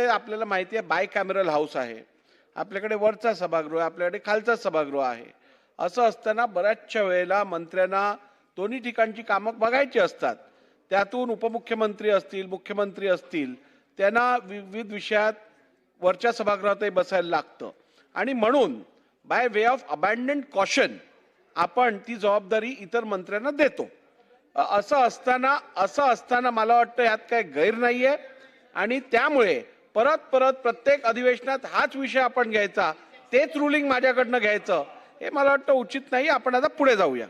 आपल्याला माहिती आहे बाय कॅमेरल हाऊस आहे, आपल्याकडे वरचा सभागृह, आपल्याकडे खालचा सभागृह आहे. असं असताना बऱ्याचशा वेळेला मंत्र्यांना दोन्ही ठिकाणची कामं बघायची असतात. त्यातून उपमुख्यमंत्री असतील, मुख्यमंत्री असतील, त्यांना विविध विषयात वरच्या सभागृहातही बसायला लागतं आणि म्हणून बाय वे ऑफ अबॅन्डन्ड कॉशन आपण ती जबाबदारी इतर मंत्र्यांना देतो. असं असताना मला वाटतं यात काही गैर नाहीये आणि त्यामुळे परत परत प्रत्येक अधिवेशनात हाच विषय आपण घ्यायचा, तेच रुलिंग माझ्याकडनं घ्यायचं, हे मला वाटतं उचित नाही. आपण आता पुढे जाऊया.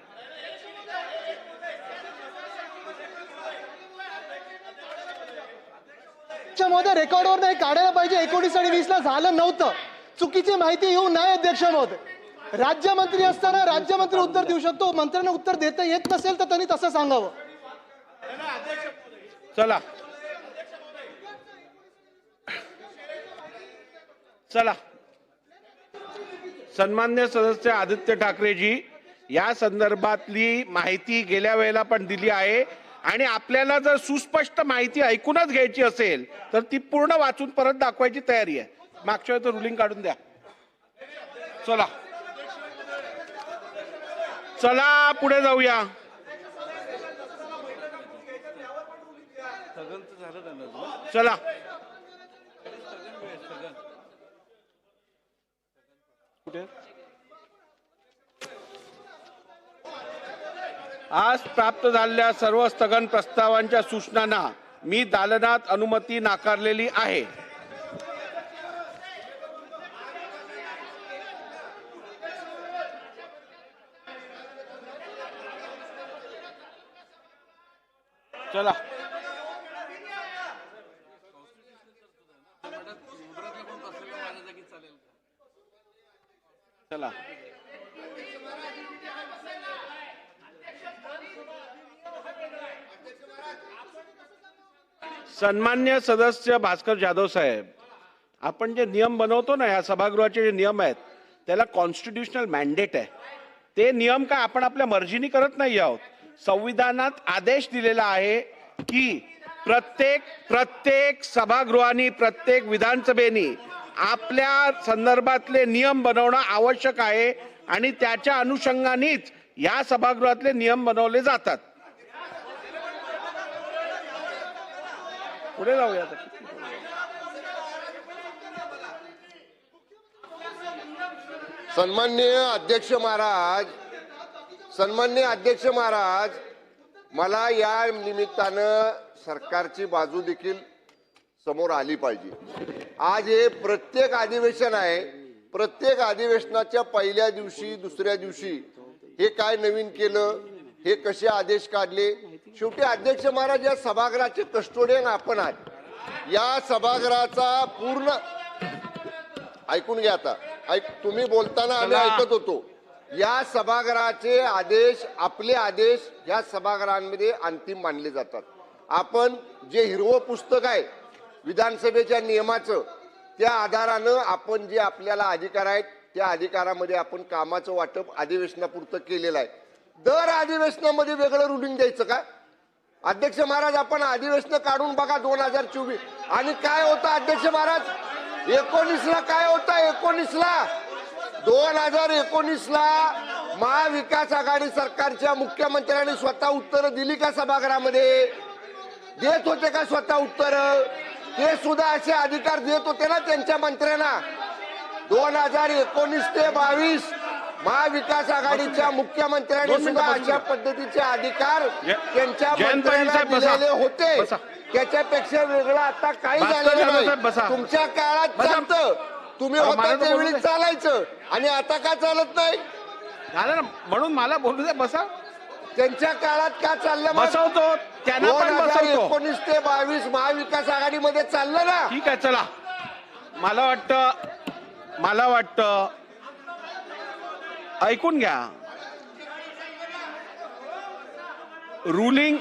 महोदय, रेकॉर्डवर नाही काढायला पाहिजे. 19 आणि 20 ला झालं नव्हतं. चुकीची माहिती येऊ नये. अध्यक्ष महोदय, राज्यमंत्री असताना राज्यमंत्री उत्तर देऊ शकतो. मंत्र्यांना उत्तर देता येत नसेल तर त्यांनी तसं सांगावं. चला चला सन्मान्य सदस्य आदित्य ठाकरेजी, या संदर्भातली माहिती गेल्या वेळेला पण दिली आहे आणि आपल्याला जर सुस्पष्ट माहिती ऐकूनच घ्यायची असेल तर ती पूर्ण वाचून परत दाखवायची तयारी आहे. मागच्या वेळेचं रुलिंग काढून द्या. चला चला पुढे जाऊया. चला कुठे आज प्राप्त झालेल्या सर्व स्थगन प्रस्तावांच्या सूचनांना मी दालनात अनुमती नाकारलेली आहे. चला चला सन्मान्य सदस्य भास्कर जाधव साहेब, आपण जे नियम बनवतो ना, या सभागृहाचे जे नियम आहेत त्याला कॉन्स्टिट्यूशनल मॅन्डेट आहे. ते नियम काय आपण आपल्या मर्जीने करत नाही आहोत. संविधानात आदेश दिलेला आहे की प्रत्येक सभागृहाने, प्रत्येक विधानसभेने आपल्या संदर्भातले नियम बनवणं आवश्यक आहे आणि त्याच्या अनुषंगानेच या सभागृहातले नियम बनवले जातात. पुढे जाऊया. सन्माननीय अध्यक्ष महाराज, मला या निमित्तानं सरकारची बाजू देखील समोर आली पाहिजे. आज हे प्रत्येक अधिवेशन आहे. प्रत्येक अधिवेशनाच्या पहिल्या दिवशी, दुसऱ्या दिवशी हे काय नवीन केलं, हे कसे आदेश काढले. शेवटी अध्यक्ष महाराज, या सभागृहाचे कस्टोडियन आपण आहात. या सभागृहाचा पूर्ण ऐकून घ्या. आता तुम्ही बोलताना आम्ही ऐकत होतो. या सभागृहाचे आदेश, आपले आदेश या सभागृहांमध्ये अंतिम मानले जातात. आपण जे हिरवं पुस्तक आहे विधानसभेच्या नियमाचं, त्या आधारानं आपण जे आपल्याला अधिकार आहेत त्या अधिकारामध्ये आपण कामाचं वाटप अधिवेशनापुरतं केलेलं आहे. दर अधिवेशनामध्ये वेगळं रुलिंग द्यायचं का? अध्यक्ष महाराज, आपण अधिवेशन काढून बघा 2024 आणि काय होतं अध्यक्ष महाराज. 19ला काय होतं? 2019ला महाविकास आघाडी सरकारच्या मुख्यमंत्र्यांनी स्वतः उत्तरं दिली का? सभागृहामध्ये देत होते का स्वतः उत्तरं? ते सुद्धा असे अधिकार देत होते ना त्यांच्या मंत्र्यांना. 2019 ते 22 महाविकास आघाडीच्या मुख्यमंत्र्यांनी सुद्धा अशा पद्धतीचे अधिकार त्यांच्या मंत्र्यांना दिलेले होते. त्याच्यापेक्षा वेगळं आता काही झालेलं नाही. तुमच्या काळात चालतं, तुम्ही होता त्यावेळी चालायचं आणि आता का चालत नाही? म्हणून मला बोलू द्या. बसा. त्यांच्या काळात का चाललं? बसवतो त्यांना पण बसवतो. 19 ते 22 महाविकास आघाडीमध्ये चाललं ना. ठीक आहे. चला, मला वाटतं ऐकून घ्या. रुलिंग